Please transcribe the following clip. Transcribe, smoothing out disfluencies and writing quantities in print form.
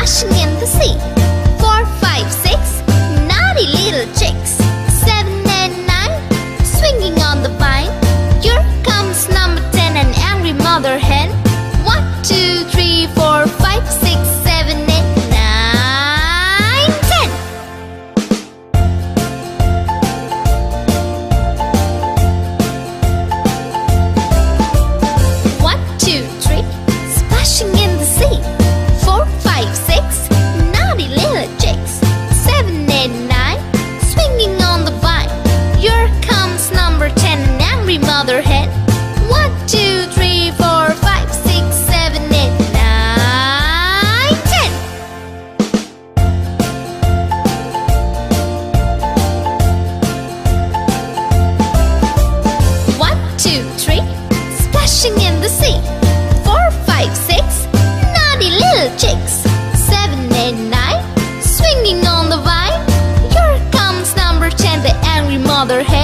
splashing in the sea. 4, 5, 6, naughty little chicks. 7 and 9, swinging on the vine. Here comes number 10, an angry mother hen. 1, 2, 3, 4, 5, 6, 7, 8, 9, 10. 1, 2, 3, splashing in the sea. 4, 5, 6, naughty little chicks. 7, 8, 9, swinging on the vine. Here comes number 10, an angry mother hen. 1, 2, 3, 4, 5, 6, 7, 8, 9, 10. 1, 2, 3, splashing in the sea. 4, 5, 6, naughty little chicks. 7, 8, 9, swinging on the vine. Here comes number 10, the angry mother hen.